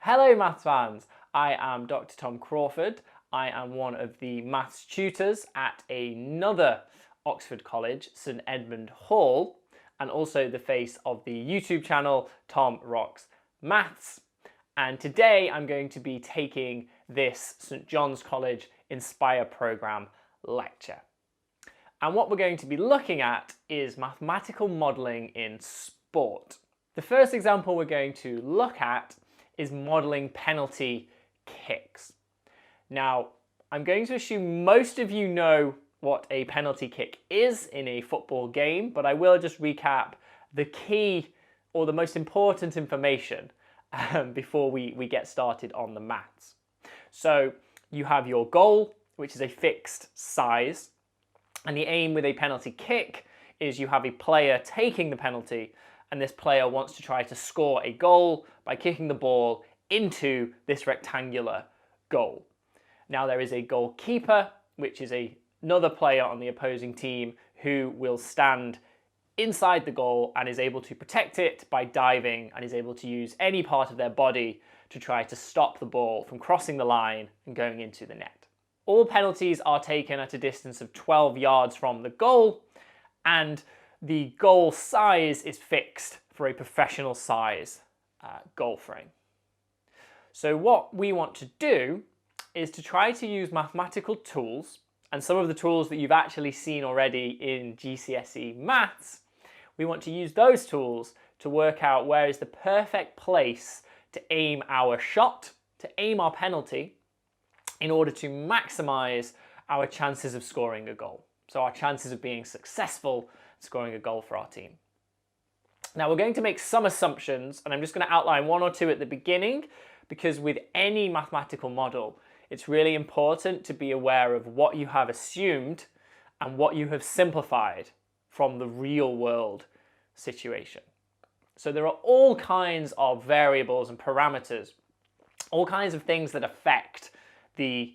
Hello maths fans, I am Dr. Tom Crawford. I am one of the maths tutors at another Oxford College, St Edmund Hall, and also the face of the YouTube channel Tom Rocks Maths. And today I'm going to be taking this St John's College Inspire programme lecture. And what we're going to be looking at is mathematical modelling in sport. The first example we're going to look at is modelling penalty kicks. Now, I'm going to assume most of you know what a penalty kick is in a football game, but I will just recap the key or the most important information before we get started on the maths. So you have your goal, which is a fixed size, and the aim with a penalty kick is you have a player taking the penalty, and this player wants to try to score a goal by kicking the ball into this rectangular goal. Now there is a goalkeeper, which is another player on the opposing team who will stand inside the goal and is able to protect it by diving and is able to use any part of their body to try to stop the ball from crossing the line and going into the net. All penalties are taken at a distance of 12 yards from the goal, and the goal size is fixed for a professional size goal frame. So what we want to do is to try to use mathematical tools, and some of the tools that you've actually seen already in GCSE maths. We want to use those tools to work out where is the perfect place to aim our shot, to aim our penalty, in order to maximise our chances of scoring a goal. So our chances of being successful scoring a goal for our team. Now we're going to make some assumptions, and I'm just going to outline one or two at the beginning, because with any mathematical model, it's really important to be aware of what you have assumed and what you have simplified from the real world situation. So there are all kinds of variables and parameters, all kinds of things that affect the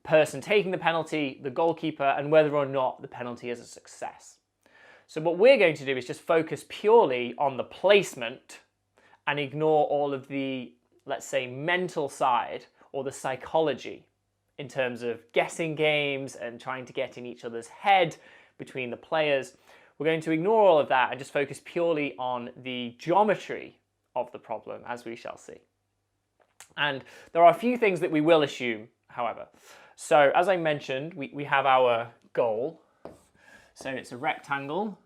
person taking the penalty, the goalkeeper, and whether or not the penalty is a success. So what we're going to do is just focus purely on the placement and ignore all of the, let's say, mental side or the psychology in terms of guessing games and trying to get in each other's head between the players. We're going to ignore all of that and just focus purely on the geometry of the problem, as we shall see. And there are a few things that we will assume, however. So as I mentioned, we have our goal. So it's a rectangle,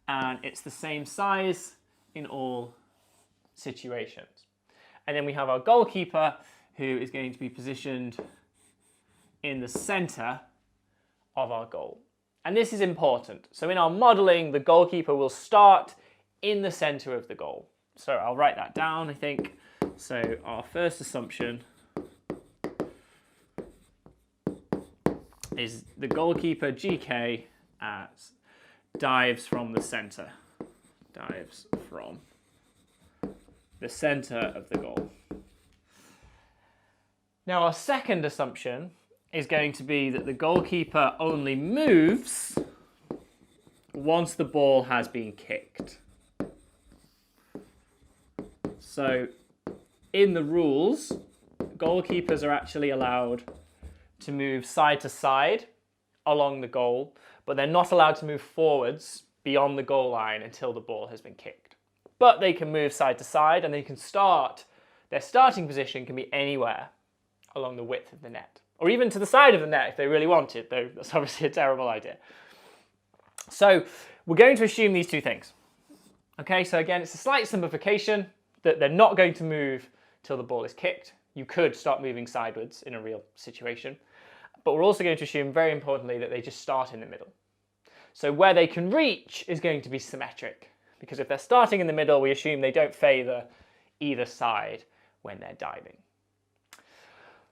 and it's the same size in all situations. And then we have our goalkeeper, who is going to be positioned in the centre of our goal. And this is important. So in our modelling, the goalkeeper will start in the centre of the goal. So I'll write that down, I think. So our first assumption is the goalkeeper, GK, dives from the centre. Dives from the centre of the goal. Now our second assumption is going to be that the goalkeeper only moves once the ball has been kicked. So in the rules, goalkeepers are actually allowed to move side to side along the goal, but they're not allowed to move forwards beyond the goal line until the ball has been kicked. But they can move side to side, and they can start, their starting position can be anywhere along the width of the net, or even to the side of the net if they really wanted, though that's obviously a terrible idea. So we're going to assume these two things. Okay, so again, it's a slight simplification that they're not going to move till the ball is kicked. You could start moving sideways in a real situation, but we're also going to assume, very importantly, that they just start in the middle. So where they can reach is going to be symmetric, because if they're starting in the middle, we assume they don't favour either side when they're diving.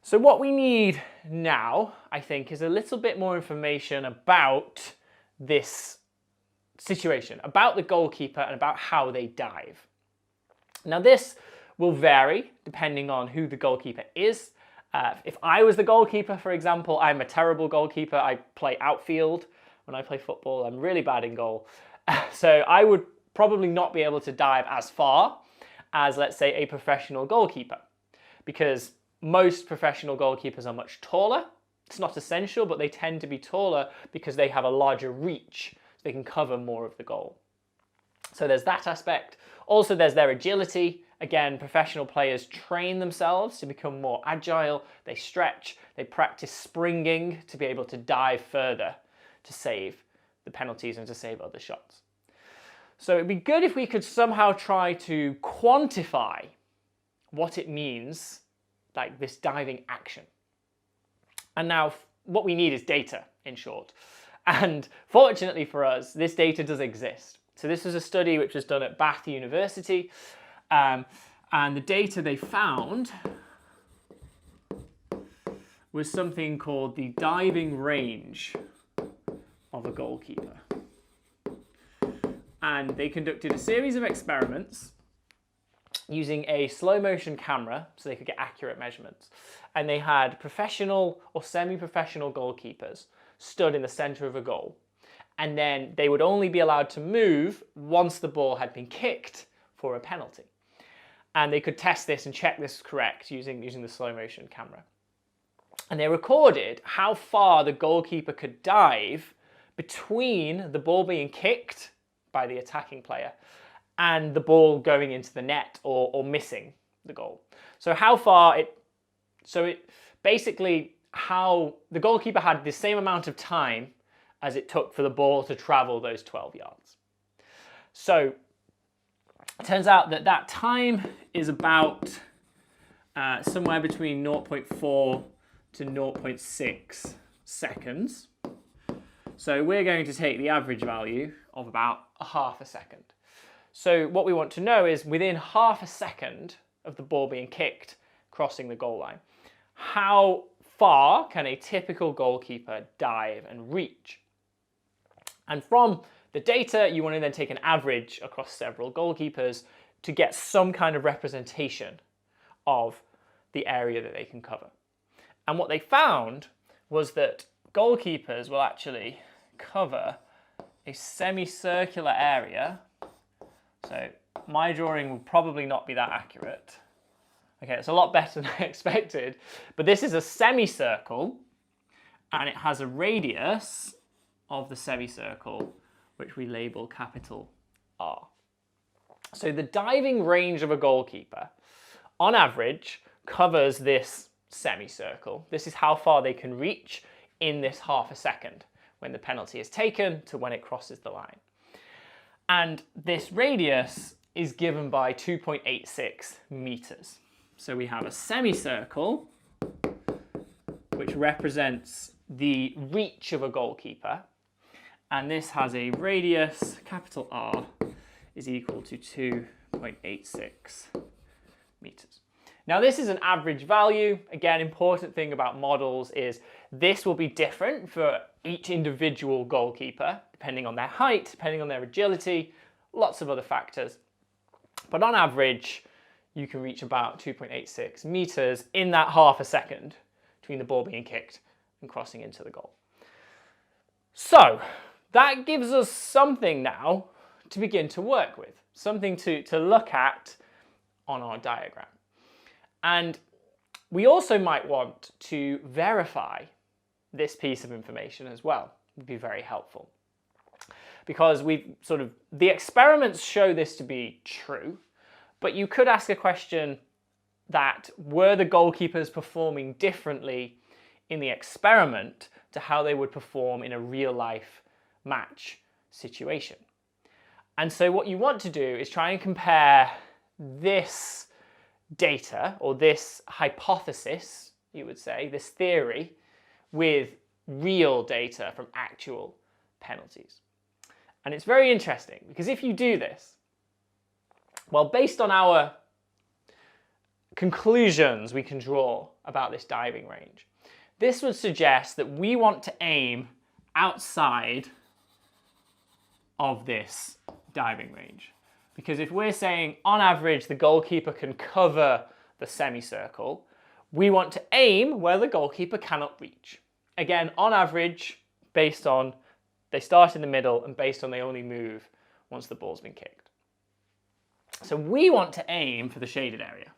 So what we need now, I think, is a little bit more information about this situation, about the goalkeeper and about how they dive. Now this will vary depending on who the goalkeeper is. If I was the goalkeeper, for example, I'm a terrible goalkeeper. I play outfield when I play football. I'm really bad in goal. So I would probably not be able to dive as far as, let's say, a professional goalkeeper. because most professional goalkeepers are much taller. It's not essential, but they tend to be taller because they have a larger reach, so they can cover more of the goal. So there's that aspect. Also, there's their agility. Again, professional players train themselves to become more agile. They stretch, they practice springing to be able to dive further to save the penalties and to save other shots. So it'd be good if we could somehow try to quantify what it means, like this diving action. And now what we need is data, in short. And fortunately for us, this data does exist. So this was a study which was done at Bath University, and the data they found was something called the diving range of a goalkeeper. And they conducted a series of experiments using a slow motion camera so they could get accurate measurements. And they had professional or semi-professional goalkeepers stood in the center of a goal. And then they would only be allowed to move once the ball had been kicked for a penalty. And they could test this and check this was correct using the slow motion camera. And they recorded how far the goalkeeper could dive between the ball being kicked by the attacking player and the ball going into the net or missing the goal. So basically how the goalkeeper had the same amount of time as it took for the ball to travel those 12 yards. So it turns out that that time is about somewhere between 0.4 to 0.6 seconds. So we're going to take the average value of about a half a second. So what we want to know is within half a second of the ball being kicked, crossing the goal line, how far can a typical goalkeeper dive and reach? And from the data, you want to then take an average across several goalkeepers to get some kind of representation of the area that they can cover. And what they found was that goalkeepers will actually cover a semicircular area. So my drawing will probably not be that accurate. Okay, it's a lot better than I expected, but this is a semicircle and it has a radius of the semicircle which we label capital R. So the diving range of a goalkeeper on average covers this semicircle. This is how far they can reach in this half a second when the penalty is taken to when it crosses the line. And this radius is given by 2.86 meters. So we have a semicircle which represents the reach of a goalkeeper, and this has a radius, capital R, is equal to 2.86 meters. Now this is an average value. Again, important thing about models is this will be different for each individual goalkeeper, depending on their height, depending on their agility, lots of other factors. But on average, you can reach about 2.86 meters in that half a second between the ball being kicked and crossing into the goal. So that gives us something now to begin to work with, something to look at on our diagram. And we also might want to verify this piece of information as well. It would be very helpful. Because the experiments show this to be true, but you could ask a question that were the goalkeepers performing differently in the experiment to how they would perform in a real life match situation. And so what you want to do is try and compare this data, or this hypothesis, you would say, this theory, with real data from actual penalties. And it's very interesting because if you do this, well, based on our conclusions we can draw about this diving range, this would suggest that we want to aim outside of this diving range. Because if we're saying on average the goalkeeper can cover the semicircle, we want to aim where the goalkeeper cannot reach. Again, on average, based on they start in the middle and based on they only move once the ball's been kicked. So we want to aim for the shaded area.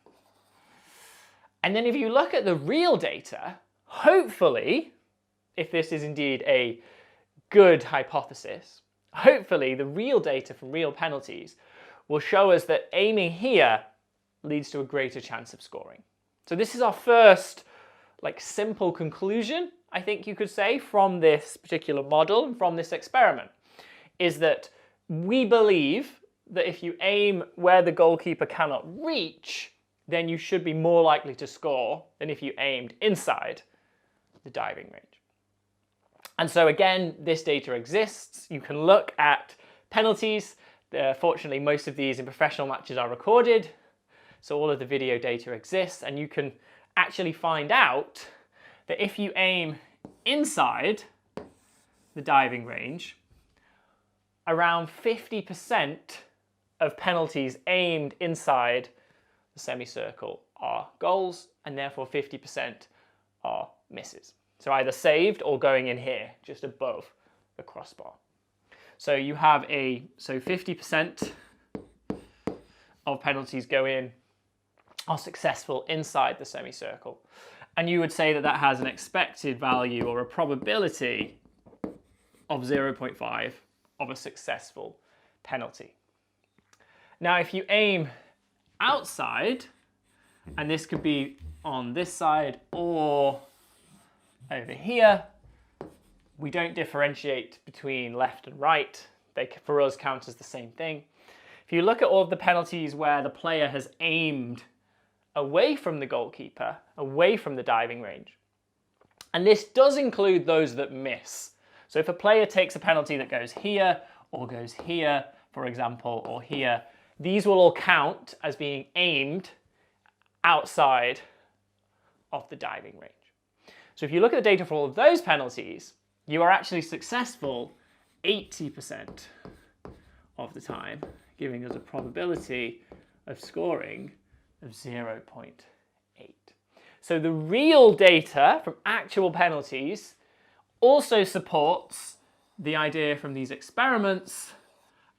And then if you look at the real data, hopefully, if this is indeed a good hypothesis, hopefully the real data from real penalties will show us that aiming here leads to a greater chance of scoring. So this is our first simple conclusion, I think you could say, from this particular model and from this experiment, is that we believe that if you aim where the goalkeeper cannot reach, then you should be more likely to score than if you aimed inside the diving range. And so again, this data exists. You can look at penalties. Fortunately, most of these in professional matches are recorded, so all of the video data exists, and you can actually find out that if you aim inside the diving range, around 50% of penalties aimed inside the semicircle are goals, and therefore 50% are misses. So either saved or going in here, just above the crossbar. So you have 50% of penalties go in, are successful inside the semicircle. And you would say that that has an expected value or a probability of 0.5 of a successful penalty. Now, if you aim outside, and this could be on this side or over here, we don't differentiate between left and right. They, for us, count as the same thing. If you look at all of the penalties where the player has aimed away from the goalkeeper, away from the diving range, and this does include those that miss. So if a player takes a penalty that goes here, or goes here, for example, or here, these will all count as being aimed outside of the diving range. So if you look at the data for all of those penalties, you are actually successful 80% of the time, giving us a probability of scoring of 0.8. So the real data from actual penalties also supports the idea from these experiments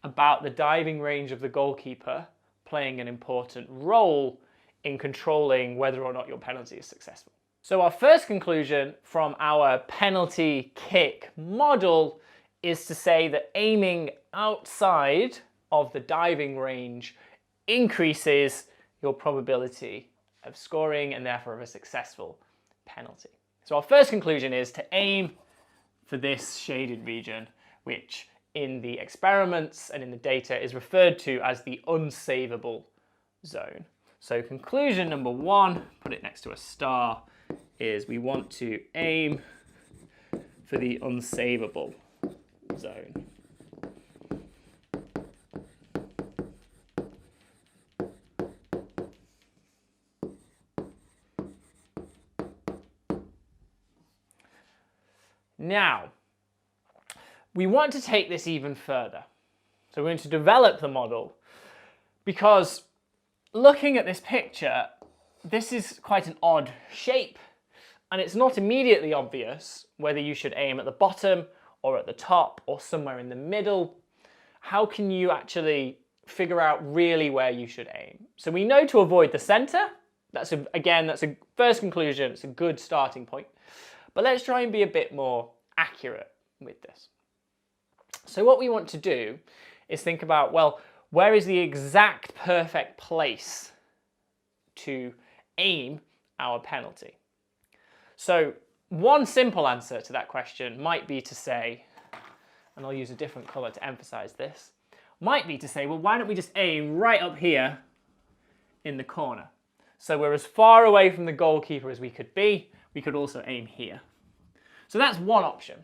about the diving range of the goalkeeper playing an important role in controlling whether or not your penalty is successful. So our first conclusion from our penalty kick model is to say that aiming outside of the diving range increases your probability of scoring and therefore of a successful penalty. So our first conclusion is to aim for this shaded region, which in the experiments and in the data is referred to as the unsavable zone. So conclusion number one, put it next to a star, is we want to aim for the unsavable zone. Now, we want to take this even further. So we're going to develop the model because looking at this picture, this is quite an odd shape and it's not immediately obvious whether you should aim at the bottom or at the top or somewhere in the middle. How can you actually figure out really where you should aim? So we know to avoid the center. That's a first conclusion. It's a good starting point. But let's try and be a bit more accurate with this. So what we want to do is think about, well, where is the exact perfect place to aim our penalty? So one simple answer to that question might be to say, and I'll use a different colour to emphasise this, might be to say, well, why don't we just aim right up here in the corner? So we're as far away from the goalkeeper as we could be. We could also aim here. So that's one option.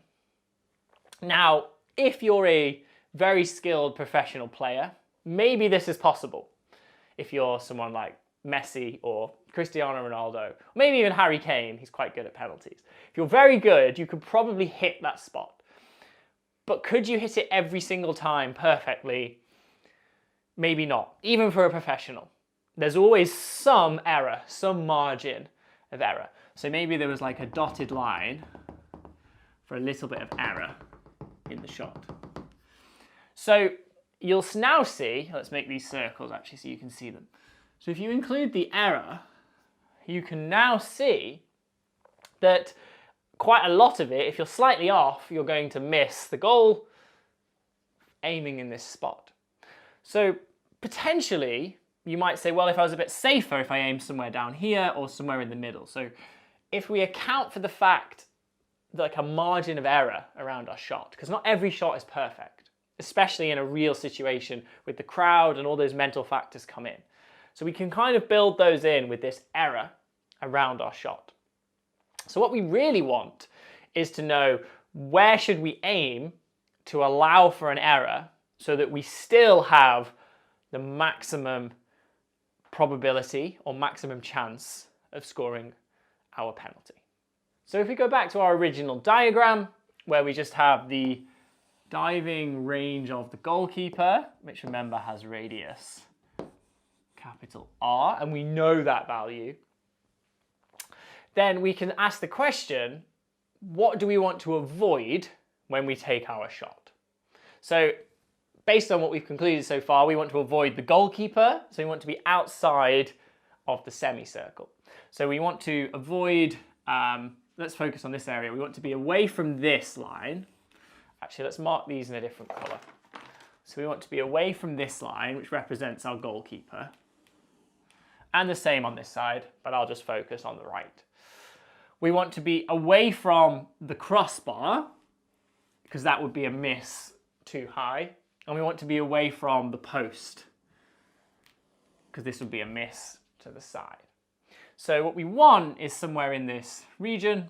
Now, if you're a very skilled professional player, maybe this is possible. If you're someone like Messi or Cristiano Ronaldo, or maybe even Harry Kane, he's quite good at penalties. If you're very good, you could probably hit that spot. But could you hit it every single time perfectly? Maybe not, even for a professional. There's always some error, some margin of error. So maybe there was like a dotted line for a little bit of error in the shot. So you'll now see, let's make these circles actually so you can see them. So if you include the error you can now see that quite a lot of it, if you're slightly off, you're going to miss the goal aiming in this spot. So potentially, you might say, well, if I was a bit safer, if I aimed somewhere down here or somewhere in the middle. So if we account for the fact that like a margin of error around our shot, because not every shot is perfect, especially in a real situation with the crowd and all those mental factors come in. So we can kind of build those in with this error around our shot. So what we really want is to know where should we aim to allow for an error so that we still have the maximum probability or maximum chance of scoring our penalty. So if we go back to our original diagram where we just have the diving range of the goalkeeper, which remember has radius capital R, and we know that value, then we can ask the question, what do we want to avoid when we take our shot? So based on what we've concluded so far, we want to avoid the goalkeeper, so we want to be outside of the semicircle. So we want to avoid, let's focus on this area, we want to be away from this line. Actually, let's mark these in a different colour. So we want to be away from this line, which represents our goalkeeper. And the same on this side, but I'll just focus on the right. We want to be away from the crossbar, because that would be a miss too high. And we want to be away from the post, because this would be a miss to the side. So what we want is somewhere in this region.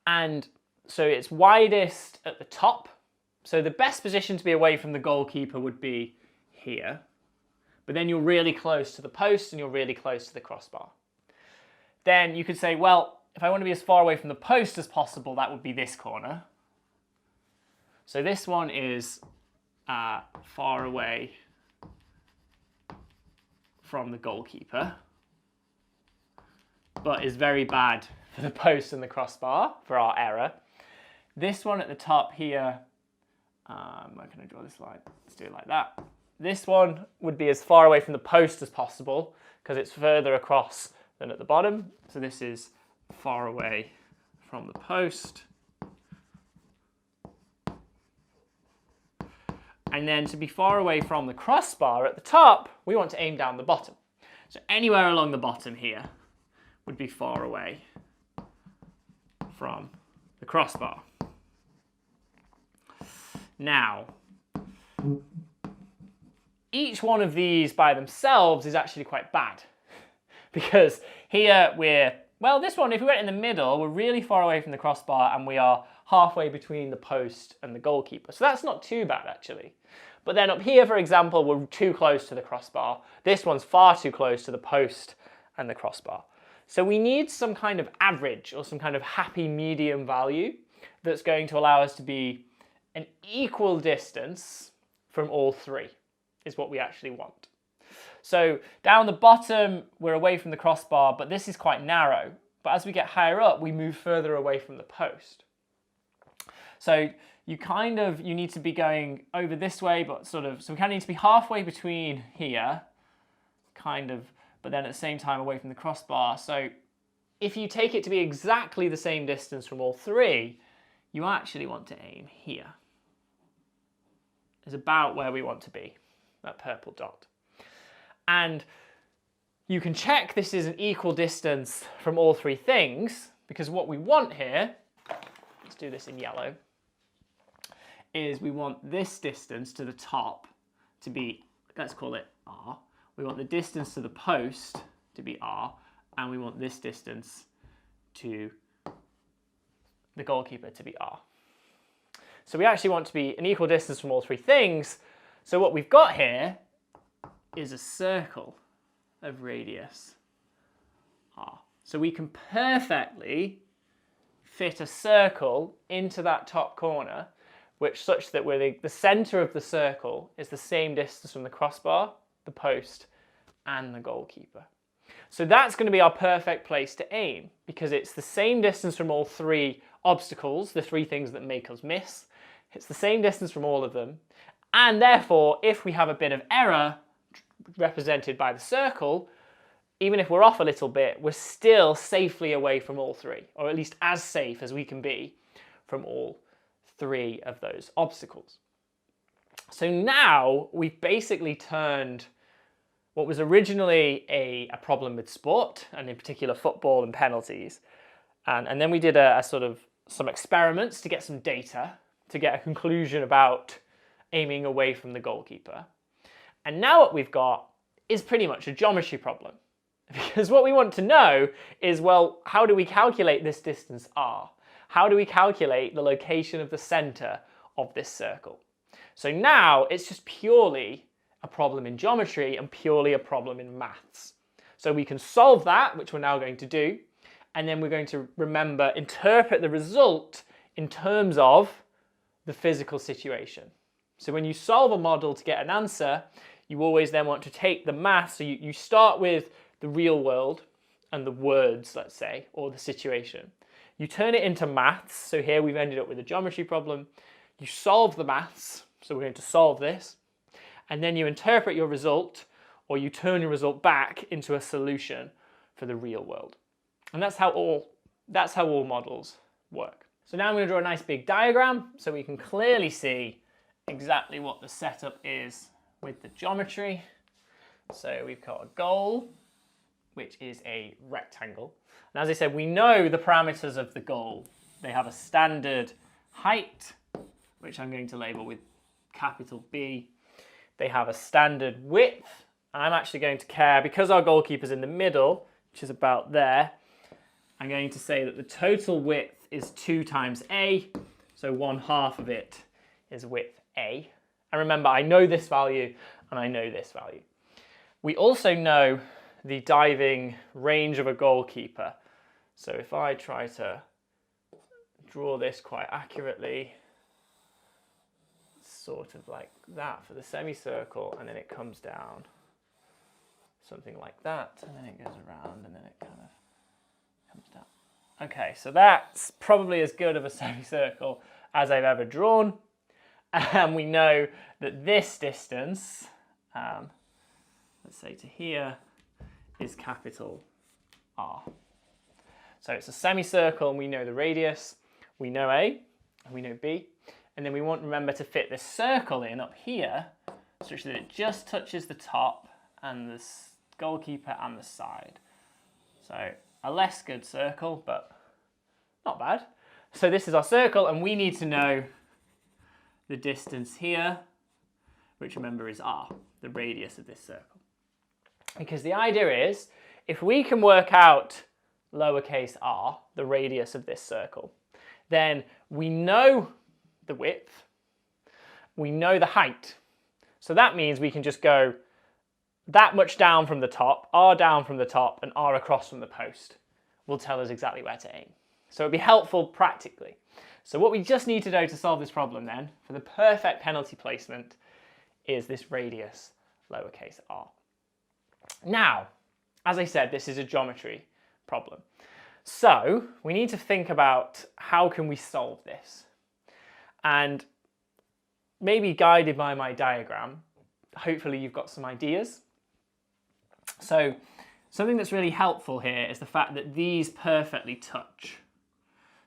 And so it's widest at the top. So the best position to be away from the goalkeeper would be here. But then you're really close to the post and you're really close to the crossbar. Then you could say, well, if I want to be as far away from the post as possible, that would be this corner. So this one is far away from the goalkeeper, but is very bad for the post and the crossbar for our error. This one at the top here, where can I draw this line? Let's do it like that. This one would be as far away from the post as possible because it's further across than at the bottom. So this is far away from the post. And then to be far away from the crossbar at the top, we want to aim down the bottom. So anywhere along the bottom here would be far away from the crossbar. Now, each one of these by themselves is actually quite bad because here we're, well, this one, if we went in the middle, we're really far away from the crossbar and we are halfway between the post and the goalkeeper. So that's not too bad actually. But then up here, for example, we're too close to the crossbar. This one's far too close to the post and the crossbar. So we need some kind of average or some kind of happy medium value that's going to allow us to be an equal distance from all three is what we actually want. So down the bottom, we're away from the crossbar, but this is quite narrow. But as we get higher up, we move further away from the post. So you need to be going over this way, but so we kind of need to be halfway between here, but then at the same time away from the crossbar. So if you take it to be exactly the same distance from all three, you actually want to aim here. It's about where we want to be, that purple dot. And you can check this is an equal distance from all three things, because what we want here, let's do this in yellow, is we want this distance to the top to be, let's call it R. We want the distance to the post to be R, and we want this distance to the goalkeeper to be R. So we actually want to be an equal distance from all three things. So what we've got here is a circle of radius R. So we can perfectly fit a circle into that top corner, such that the center of the circle is the same distance from the crossbar, the post, and the goalkeeper. So that's going to be our perfect place to aim because it's the same distance from all three obstacles, the three things that make us miss. It's the same distance from all of them. And therefore, if we have a bit of error represented by the circle, even if we're off a little bit, we're still safely away from all three, or at least as safe as we can be from all three of those obstacles. So now we've basically turned what was originally a problem with sport, and in particular football and penalties, and then we did a sort of some experiments to get some data, to get a conclusion about aiming away from the goalkeeper. And now what we've got is pretty much a geometry problem. Because what we want to know is, well, how do we calculate this distance r? How do we calculate the location of the center of this circle? So now it's just purely a problem in geometry and purely a problem in maths. So we can solve that, which we're now going to do, and then we're going to remember, interpret the result in terms of the physical situation. So when you solve a model to get an answer, you always then want to take the maths. So you start with the real world and the words, let's say, or the situation. You turn it into maths. So here we've ended up with a geometry problem. You solve the maths. So we're going to solve this. And then you interpret your result, or you turn your result back into a solution for the real world. And that's how all models work. So now I'm going to draw a nice big diagram so we can clearly see exactly what the setup is with the geometry. So we've got a goal, which is a rectangle. And as I said, we know the parameters of the goal. They have a standard height, which I'm going to label with capital B. They have a standard width. I'm actually going to care, because our goalkeeper's in the middle, which is about there, I'm going to say that the total width is 2 times A, so 1/2 of it is width A. And remember, I know this value and I know this value. We also know the diving range of a goalkeeper. So if I try to draw this quite accurately, sort of like that for the semicircle, and then it comes down something like that, and then it goes around, and then it kind of comes down. Okay, so that's probably as good of a semicircle as I've ever drawn. And we know that this distance, let's say to here, is capital R. So it's a semicircle, and we know the radius, we know A, and we know B. And then we want, remember, to fit this circle in up here, such that it just touches the top and the goalkeeper and the side. So a less good circle, but not bad. So this is our circle, and we need to know the distance here, which remember is r, the radius of this circle. Because the idea is, if we can work out lowercase r, the radius of this circle, then we know the width, we know the height. So that means we can just go that much down from the top, r down from the top, and r across from the post will tell us exactly where to aim. So it'd be helpful practically. So what we just need to know to solve this problem then, for the perfect penalty placement, is this radius, lowercase r. Now, as I said, this is a geometry problem. So we need to think about how can we solve this. And maybe guided by my diagram, hopefully you've got some ideas. So something that's really helpful here is the fact that these perfectly touch.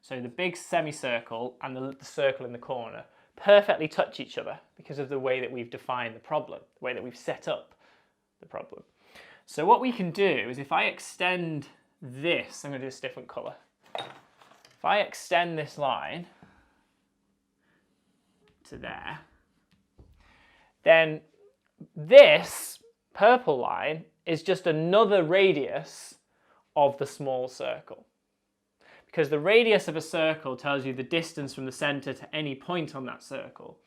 So the big semicircle and the circle in the corner perfectly touch each other because of the way that we've defined the problem, the way that we've set up the problem. So what we can do is, if I extend this, I'm going to do this different colour. If I extend this line to there, then this purple line is just another radius of the small circle. Because the radius of a circle tells you the distance from the centre to any point on that circle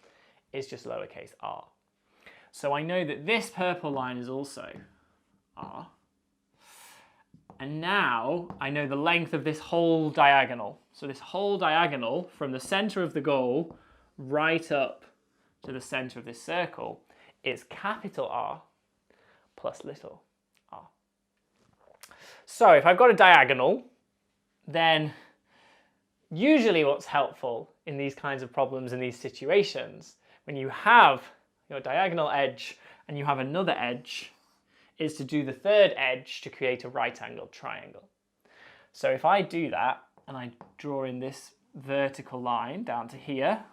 is just lowercase r. So I know that this purple line is also r. And now I know the length of this whole diagonal. So this whole diagonal from the centre of the goal right up to the centre of this circle is capital R plus little r. So if I've got a diagonal, then usually what's helpful in these kinds of problems, in these situations, when you have your diagonal edge and you have another edge, is to do the third edge to create a right-angled triangle. So if I do that, and I draw in this vertical line down to here,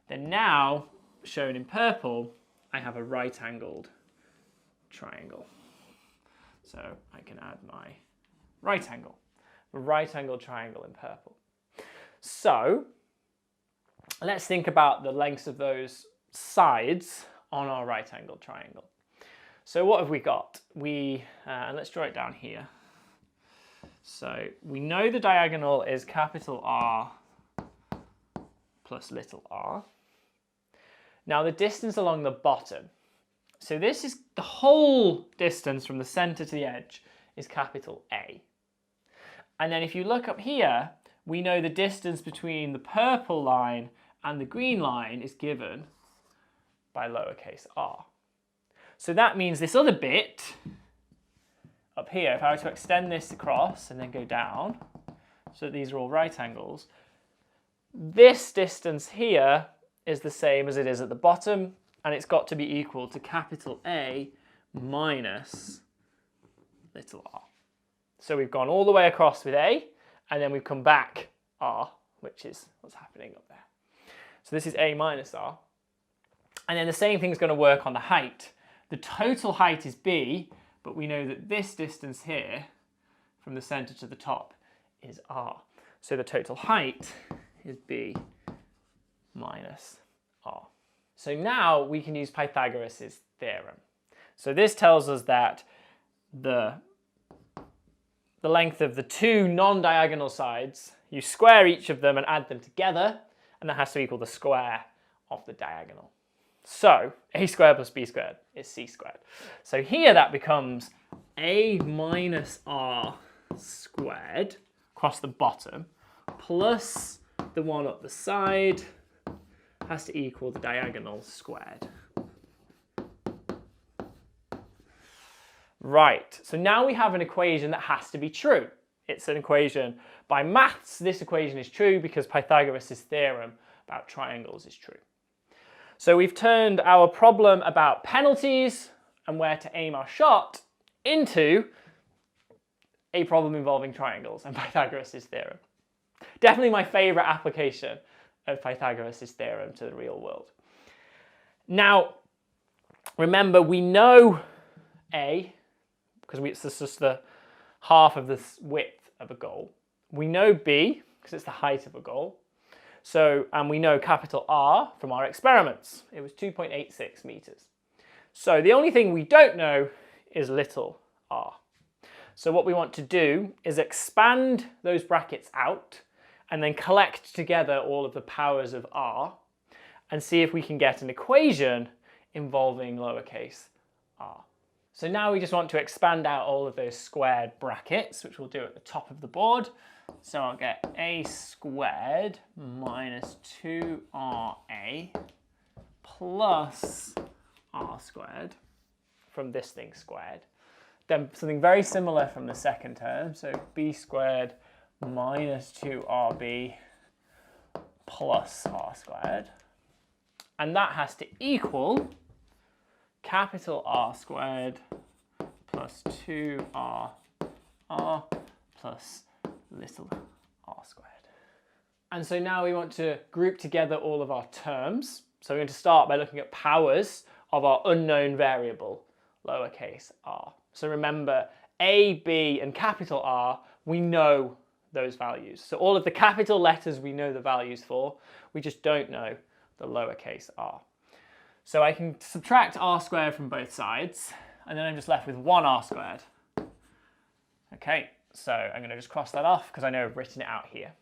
then now, shown in purple, I have a right-angled triangle. So I can add my right angle, a right-angled triangle in purple. So let's think about the lengths of those sides on our right-angled triangle. So what have we got? And let's draw it down here. So we know the diagonal is capital R plus little r. Now the distance along the bottom. So this is the whole distance from the center to the edge is capital A. And then if you look up here, we know the distance between the purple line and the green line is given by lowercase r. So that means this other bit up here, if I were to extend this across and then go down, so that these are all right angles, this distance here is the same as it is at the bottom, and it's got to be equal to capital A minus little r. So we've gone all the way across with A, and then we've come back r, which is what's happening up there. So this is A minus r. And then the same thing's going to work on the height. The total height is B, but we know that this distance here, from the center to the top, is r. So the total height is B minus r. So now we can use Pythagoras' theorem. So this tells us that the length of the two non-diagonal sides, you square each of them and add them together, and that has to equal the square of the diagonal. So a squared plus b squared is c squared. So here that becomes a minus r squared across the bottom plus the one up the side has to equal the diagonal squared. Right, so now we have an equation that has to be true. It's an equation, by maths, this equation is true because Pythagoras' theorem about triangles is true. So we've turned our problem about penalties and where to aim our shot into a problem involving triangles and Pythagoras' theorem. Definitely my favorite application of Pythagoras' theorem to the real world. Now, remember, we know A, because it's just the half of the width of a goal. We know B, because it's the height of a goal. So, and we know capital R from our experiments. It was 2.86 meters. So the only thing we don't know is little r. So what we want to do is expand those brackets out and then collect together all of the powers of r and see if we can get an equation involving lowercase r. So now we just want to expand out all of those squared brackets, which we'll do at the top of the board. So I'll get a squared minus 2ra plus r squared from this thing squared. Then something very similar from the second term. So b squared minus 2rb plus r squared. And that has to equal capital R squared plus 2r plus little r squared. And so now we want to group together all of our terms. So we're going to start by looking at powers of our unknown variable, lowercase r. So remember, A, B, and capital R, we know those values. So all of the capital letters we know the values for, we just don't know the lowercase r. So I can subtract r squared from both sides, and then I'm just left with 1r squared. Okay, so I'm going to just cross that off because I know I've written it out here.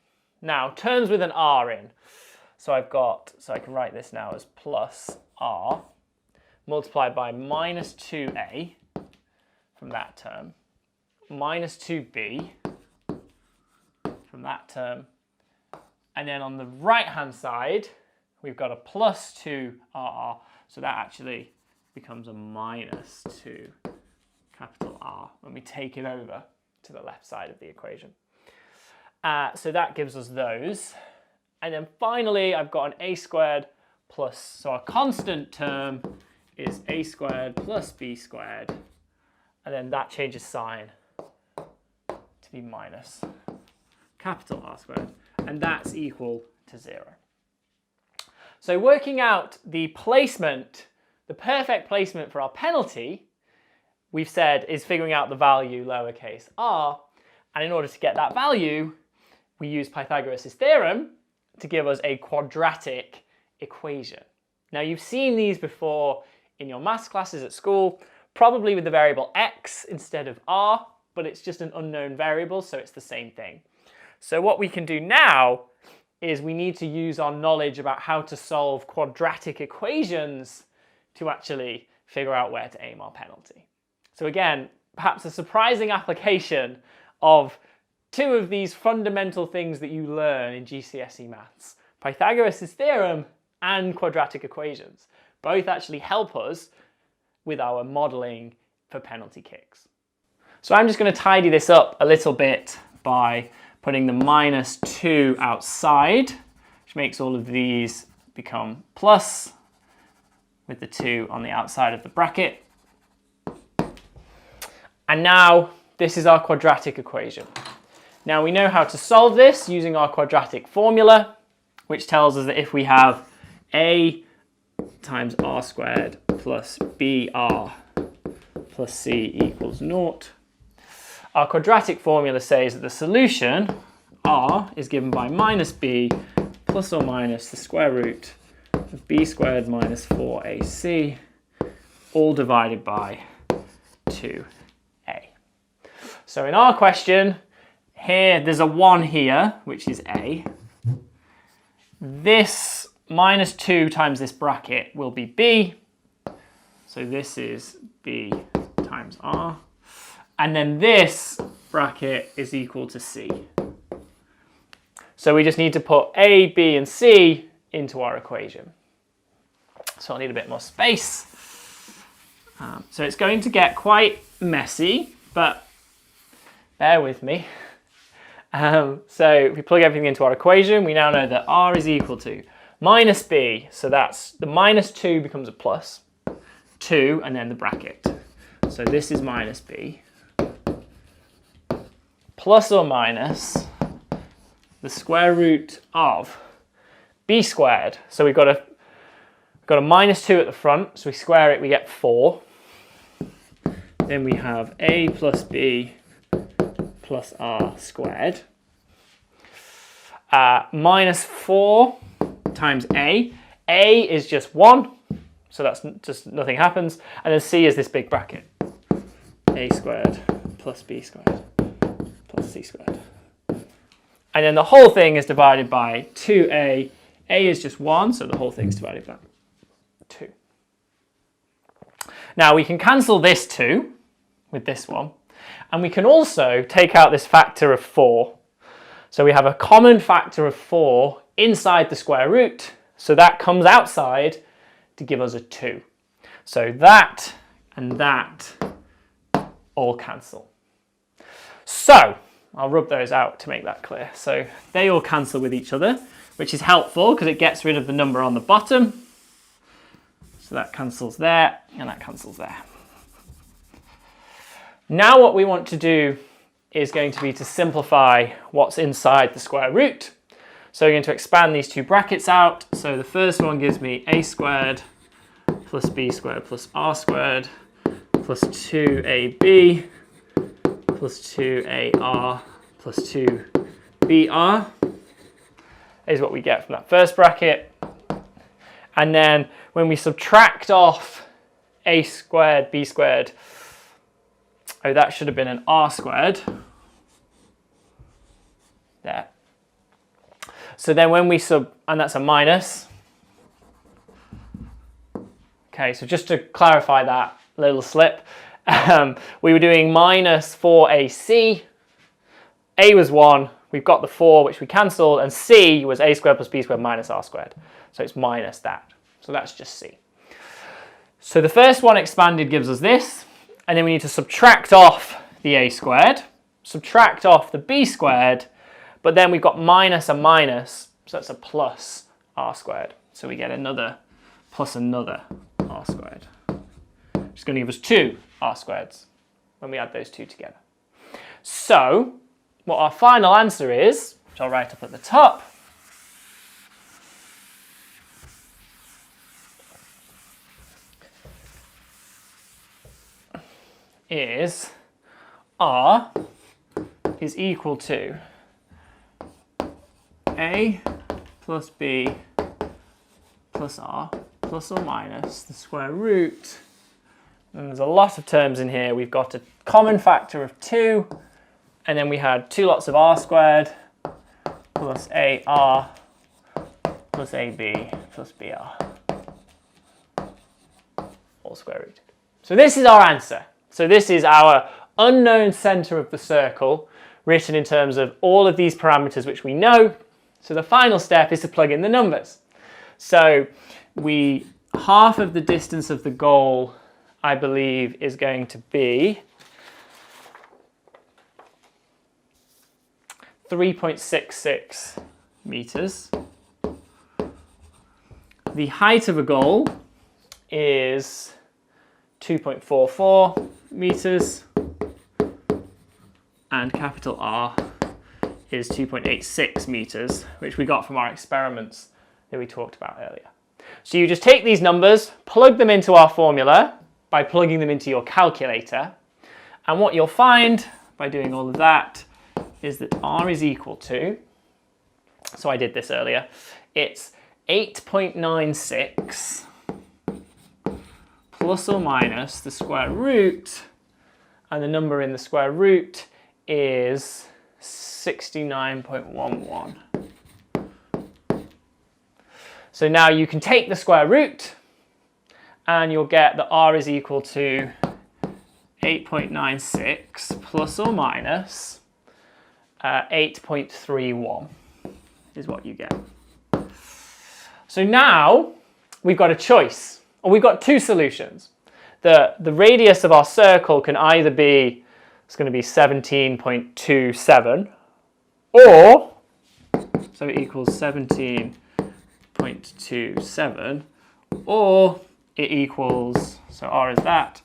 Now, terms with an r in. So I can write this now as plus r multiplied by minus 2a from that term, minus 2b from that term, and then on the right-hand side, we've got a plus 2r, so that actually becomes a minus 2 capital R when we take it over to the left side of the equation. So that gives us those. And then finally, I've got an a squared plus, so our constant term is a squared plus b squared, and then that changes sign to be minus capital R squared, and that's equal to 0. So working out the placement, the perfect placement for our penalty, we've said is figuring out the value lowercase r, and in order to get that value, we use Pythagoras' theorem to give us a quadratic equation. Now you've seen these before in your maths classes at school, probably with the variable x instead of r, but it's just an unknown variable, so it's the same thing. So what we can do now is we need to use our knowledge about how to solve quadratic equations to actually figure out where to aim our penalty. So again, perhaps a surprising application of two of these fundamental things that you learn in GCSE maths, Pythagoras' theorem and quadratic equations. Both actually help us with our modelling for penalty kicks. So I'm just going to tidy this up a little bit by putting the -2 outside, which makes all of these become plus with the 2 on the outside of the bracket. And now this is our quadratic equation. Now we know how to solve this using our quadratic formula, which tells us that if we have a times r squared plus br plus c equals 0, our quadratic formula says that the solution, r, is given by minus b plus or minus the square root of b squared minus 4ac, all divided by 2a. So in our question, here there's a 1 here, which is a. This -2 times this bracket will be b. So this is b times r. And then this bracket is equal to c. So we just need to put a, b, and c into our equation. So I'll need a bit more space. So it's going to get quite messy, but bear with me. So if we plug everything into our equation, we now know that r is equal to minus b. So that's the -2 becomes a plus 2 and then the bracket. So this is minus b plus or minus the square root of b squared. So we've got a -2 at the front, so we square it, we get 4. Then we have a plus b plus r squared. -4 times a. A is just 1, so that's just nothing happens. And then c is this big bracket. A squared plus b squared plus c squared. And then the whole thing is divided by 2a. A is just 1, so the whole thing is divided by 2. Now we can cancel this 2 with this one. And we can also take out this factor of 4. So we have a common factor of 4 inside the square root. So that comes outside to give us a 2. So that and that all cancel. So I'll rub those out to make that clear. So they all cancel with each other, which is helpful because it gets rid of the number on the bottom. So that cancels there and that cancels there. Now what we want to do is going to be to simplify what's inside the square root. So we're going to expand these two brackets out. So the first one gives me a squared plus b squared plus r squared plus 2ab plus 2ar plus 2br is what we get from that first bracket. And then when we subtract off a squared, b squared, oh, that should have been an r squared. There. So then when we and that's a minus. Okay, so just to clarify that little slip, we were doing minus 4ac. A was 1, we've got the 4, which we cancelled, and c was a squared plus b squared minus r squared. So it's minus that. So that's just c. So the first one expanded gives us this. And then we need to subtract off the a squared, subtract off the b squared, but then we've got minus a minus, so that's a plus r squared. So we get another plus another r squared. which is going to give us 2 r-squareds when we add those two together. So what our final answer is, which I'll write up at the top, is r is equal to a plus b plus r plus or minus the square root. And there's a lot of terms in here. We've got a common factor of 2, and then we had 2 lots of r squared plus ar plus ab plus br, all square rooted. So this is our answer. So this is our unknown centre of the circle, written in terms of all of these parameters which we know. So the final step is to plug in the numbers. So half of the distance of the goal, I believe, is going to be 3.66 meters. The height of a goal is 2.44 meters, and capital R is 2.86 meters, which we got from our experiments that we talked about earlier. So you just take these numbers, plug them into our formula by plugging them into your calculator, and what you'll find by doing all of that is that R is equal to, so I did this earlier, it's 8.96 plus or minus the square root, and the number in the square root is 69.11. So now you can take the square root and you'll get that R is equal to 8.96 plus or minus 8.31 is what you get. So now we've got a choice, or we've got 2 solutions. The radius of our circle can either be, it's going to be 17.27, or, so it equals 17.27, or it equals, so R is that,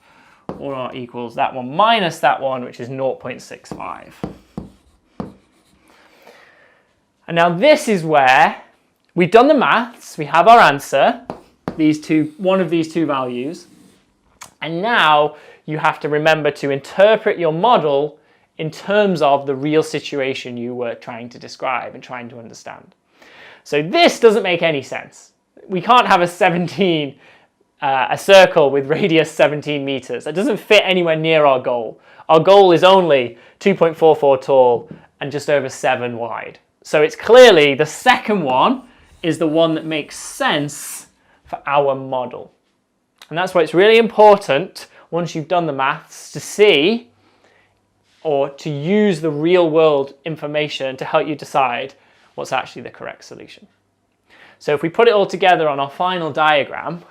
or R equals that one minus that one, which is 0.65. And now this is where we've done the maths, we have our answer, one of these two values, and now you have to remember to interpret your model in terms of the real situation you were trying to describe and trying to understand. So this doesn't make any sense. We can't have a circle with radius 17 meters. That doesn't fit anywhere near our goal. Our goal is only 2.44 tall and just over 7 wide. So it's clearly the second one is the one that makes sense for our model. And that's why it's really important, once you've done the maths, to see or to use the real world information to help you decide what's actually the correct solution. So if we put it all together on our final diagram,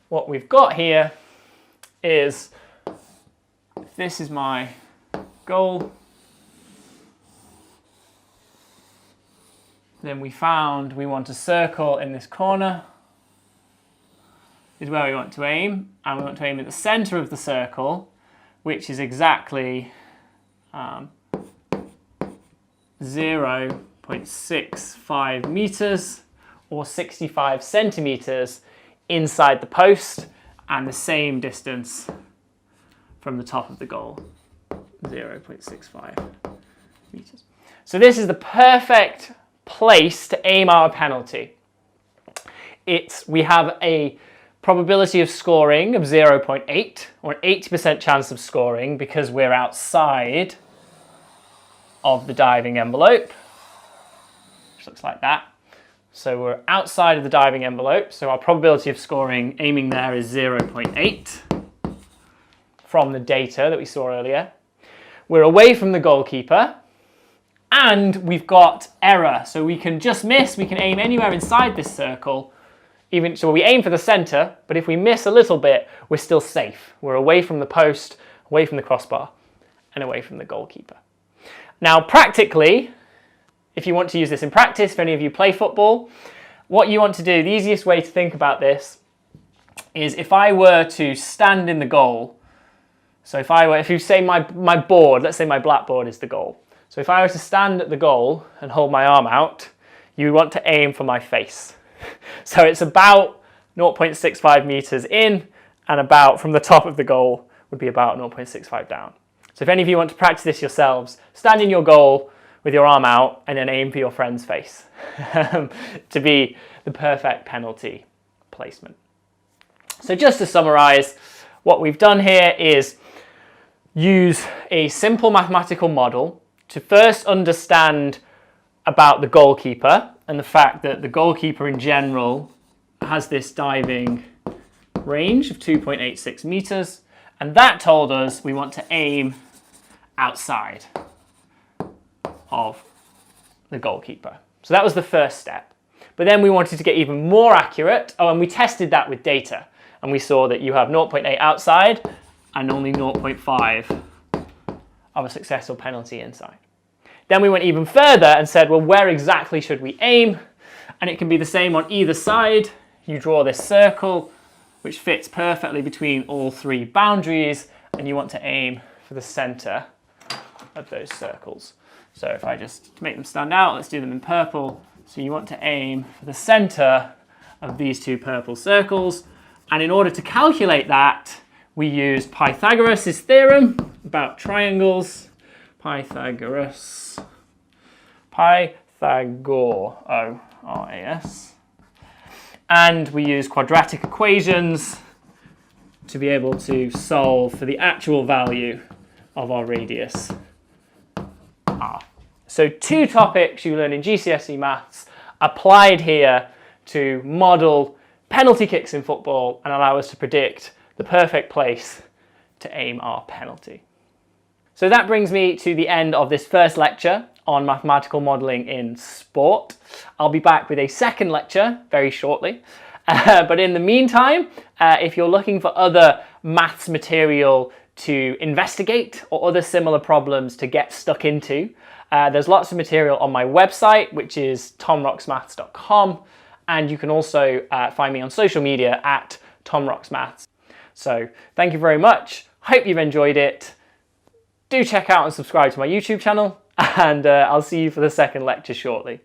what we've got here is, if this is my goal, then we found we want a circle in this corner, is where we want to aim, and we want to aim at the center of the circle, which is exactly 0.65 meters or 65 centimeters inside the post, and the same distance from the top of the goal, 0.65 meters. So this is the perfect place to aim our penalty. We have a probability of scoring of 0.8, or an 80% chance of scoring, because we're outside of the diving envelope, which looks like that. So we're outside of the diving envelope, so our probability of scoring, aiming there, is 0.8 from the data that we saw earlier. We're away from the goalkeeper, and we've got error, so we can just miss, we can aim anywhere inside this circle, so we aim for the center, but if we miss a little bit, we're still safe. We're away from the post, away from the crossbar, and away from the goalkeeper. Now, practically, if you want to use this in practice, if any of you play football, what you want to do, the easiest way to think about this is if I were to stand in the goal. So if you say my board, let's say my blackboard is the goal. So if I were to stand at the goal and hold my arm out, you want to aim for my face. So it's about 0.65 meters in, and about from the top of the goal would be about 0.65 down. So if any of you want to practice this yourselves, stand in your goal with your arm out and then aim for your friend's face to be the perfect penalty placement. So just to summarize, what we've done here is use a simple mathematical model to first understand about the goalkeeper and the fact that the goalkeeper in general has this diving range of 2.86 meters, and that told us we want to aim outside of the goalkeeper. So that was the first step. But then we wanted to get even more accurate. Oh, and we tested that with data, and we saw that you have 0.8 outside and only 0.5 of a successful penalty inside. Then we went even further and said, well, where exactly should we aim? And it can be the same on either side. You draw this circle, which fits perfectly between all three boundaries, and you want to aim for the center of those circles. So if I just make them stand out, let's do them in purple. So you want to aim for the center of these two purple circles. And in order to calculate that, we use Pythagoras' theorem about triangles. Pythagoras, O-R-A-S. And we use quadratic equations to be able to solve for the actual value of our radius, R. So 2 topics you learn in GCSE maths applied here to model penalty kicks in football and allow us to predict the perfect place to aim our penalty. So that brings me to the end of this first lecture on mathematical modelling in sport. I'll be back with a second lecture very shortly. But in the meantime, if you're looking for other maths material to investigate or other similar problems to get stuck into, there's lots of material on my website, which is tomrocksmaths.com. And you can also find me on social media at tomrocksmaths. So thank you very much. Hope you've enjoyed it. Do check out and subscribe to my YouTube channel, and I'll see you for the second lecture shortly.